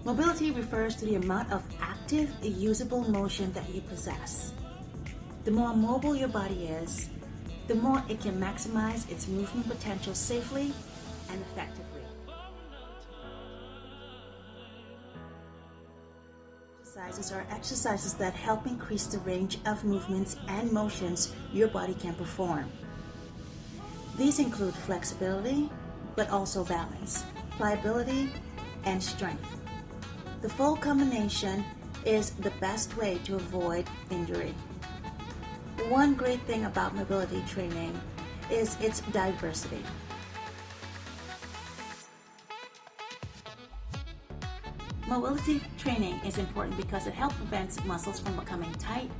Mobility refers to the amount of active, usable motion that you possess. The more mobile your body is, the more it can maximize its movement potential safely and effectively. Exercises are exercises that help increase the range of movements and motions your body can perform. These include flexibility, but also balance, pliability, and strength. The full combination is the best way to avoid injury. One great thing about mobility training is its diversity. Mobility training is important because it helps prevent muscles from becoming tight,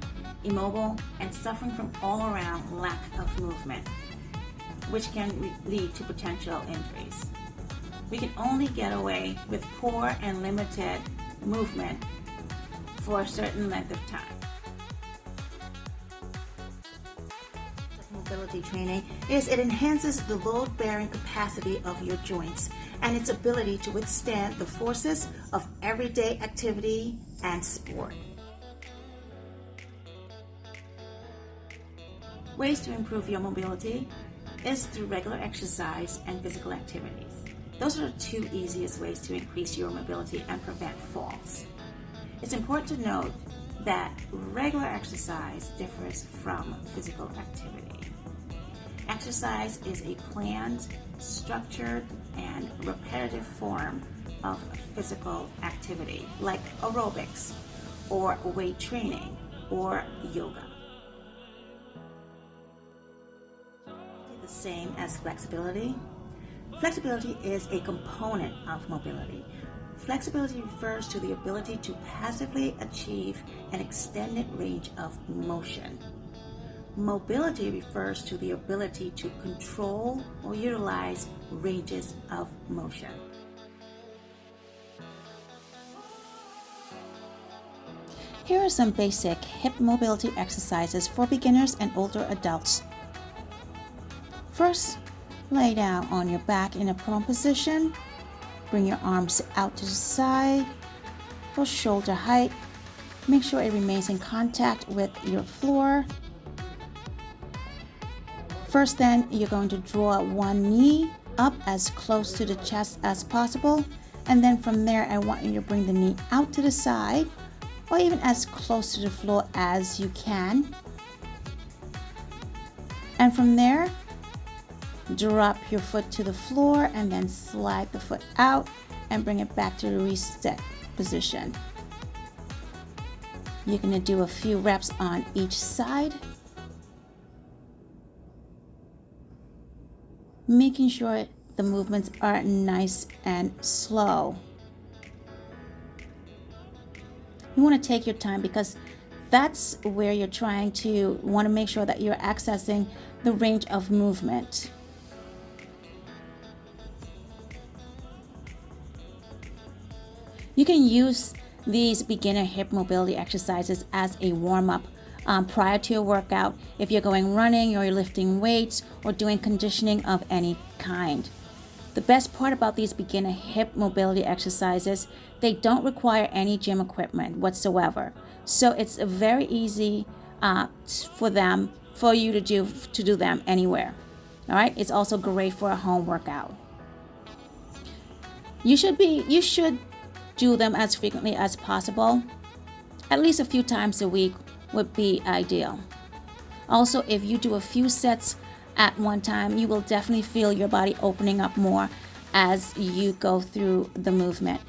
immobile, and suffering from all-around lack of movement, which can lead to potential injuries. We can only get away with poor and limited movement for a certain length of time. Mobility training is it enhances the load-bearing capacity of your joints and its ability to withstand the forces of everyday activity and sport. Ways to improve your mobility is through regular exercise and physical activities. Those are the two easiest ways to increase your mobility and prevent falls. It's important to note that regular exercise differs from physical activity. Exercise is a planned, structured, and repetitive form of physical activity, like aerobics, or weight training, or yoga. The same as flexibility. Flexibility is a component of mobility. Flexibility refers to the ability to passively achieve an extended range of motion. Mobility refers to the ability to control or utilize ranges of motion. Here are some basic hip mobility exercises for beginners and older adults. First, lay down on your back in a prone position. Bring your arms out to the side or shoulder height. Make sure it remains in contact with your floor. First, then, you're going to draw one knee up as close to the chest as possible. And then from there, I want you to bring the knee out to the side or even as close to the floor as you can. And from there, drop your foot to the floor and then slide the foot out and bring it back to the reset position. You're going to do a few reps on each side, making sure the movements are nice and slow. You want to take your time because that's where you're trying to want to make sure that you're accessing the range of movement. You can use these beginner hip mobility exercises as a warm-up prior to your workout if you're going running or you're lifting weights or doing conditioning of any kind. The best part about these beginner hip mobility exercises, they don't require any gym equipment whatsoever. So it's very easy for you to do them anywhere. All right. It's also great for a home workout. You should do them as frequently as possible. At least a few times a week would be ideal. Also, if you do a few sets at one time, you will definitely feel your body opening up more as you go through the movement.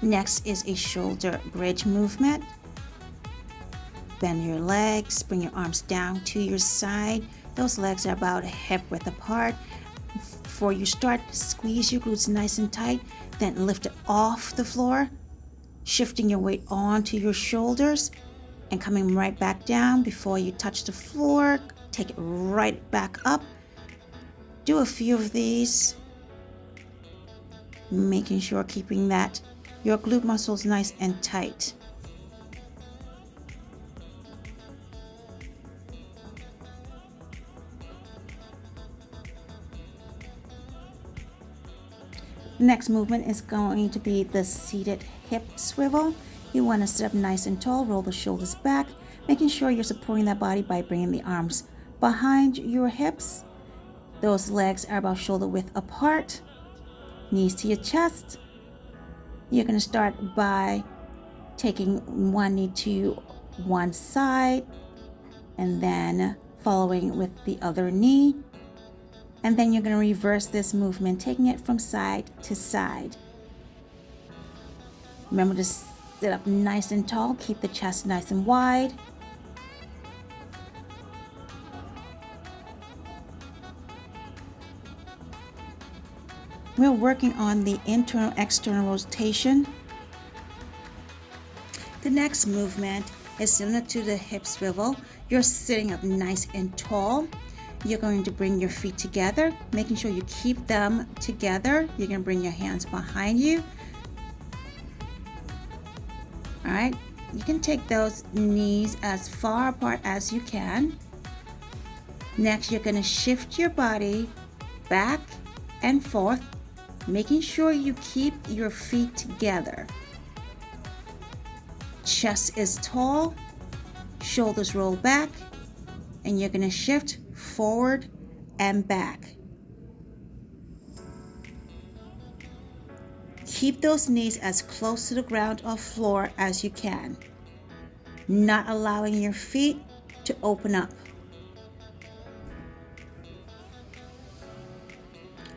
Next is a shoulder bridge movement. Bend your legs, bring your arms down to your side. Those legs are about a hip width apart. Before you start, squeeze your glutes nice and tight, then lift it off the floor, shifting your weight onto your shoulders and coming right back down before you touch the floor. Take it right back up. Do a few of these, making sure keeping that your glute muscles nice and tight. The next movement is going to be the seated hip swivel. You want to sit up nice and tall, roll the shoulders back, making sure you're supporting that body by bringing the arms behind your hips. Those legs are about shoulder width apart, knees to your chest. You're going to start by taking one knee to one side and then following with the other knee. And then you're going to reverse this movement, taking it from side to side. Remember to sit up nice and tall, keep the chest nice and wide. We're working on the internal-external rotation. The next movement is similar to the hip swivel. You're sitting up nice and tall. You're going to bring your feet together, making sure you keep them together. You're going to bring your hands behind you. All right, you can take those knees as far apart as you can. Next, you're going to shift your body back and forth, making sure you keep your feet together. Chest is tall, shoulders roll back, and you're going to shift forward and back. Keep those knees as close to the ground or floor as you can, not allowing your feet to open up.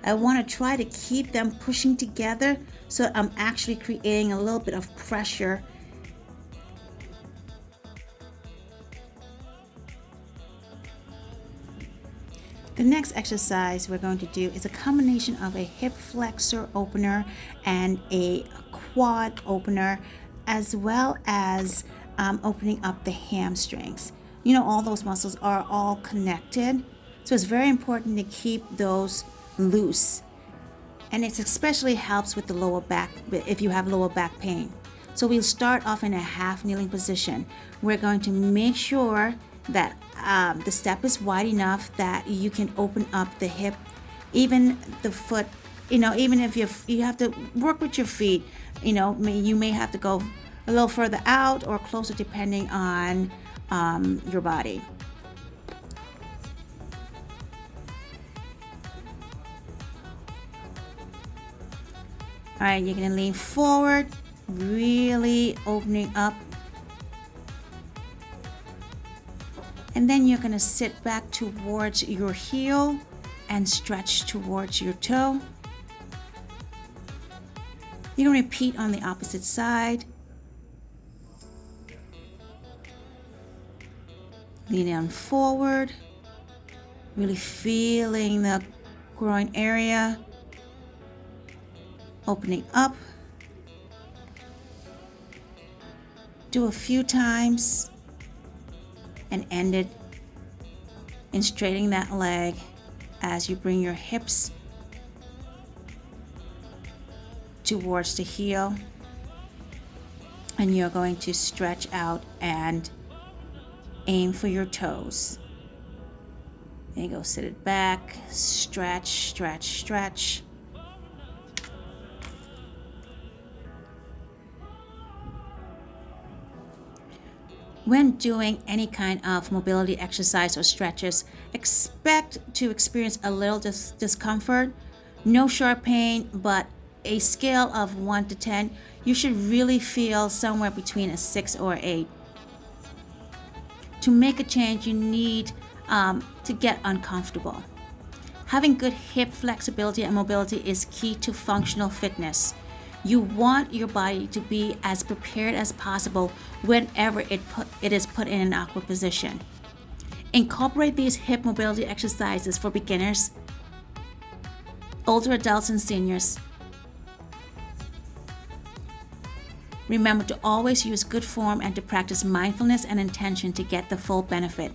I want to try to keep them pushing together so I'm actually creating a little bit of pressure. The next exercise we're going to do is a combination of a hip flexor opener and a quad opener, as well as opening up the hamstrings. You know, all those muscles are all connected, so it's very important to keep those loose. And it especially helps with the lower back, if you have lower back pain. So we'll start off in a half kneeling position. We're going to make sure that the step is wide enough that you can open up the hip, even the foot. You know, even if you have to work with your feet, you know, you may have to go a little further out or closer depending on your body. All right, you're gonna lean forward, really opening up. And then you're gonna sit back towards your heel and stretch towards your toe. You're gonna repeat on the opposite side. Lean down forward, really feeling the groin area, opening up. Do a few times and end it in straightening that leg as you bring your hips towards the heel, and you're going to stretch out and aim for your toes. There you go, sit it back, stretch, stretch, stretch. When doing any kind of mobility exercise or stretches, expect to experience a little discomfort. No sharp pain, but a scale of 1 to 10, you should really feel somewhere between a 6 or 8. To make a change, you need to get uncomfortable. Having good hip flexibility and mobility is key to functional fitness. You want your body to be as prepared as possible whenever it is put in an awkward position. Incorporate these hip mobility exercises for beginners, older adults, and seniors. Remember to always use good form and to practice mindfulness and intention to get the full benefit.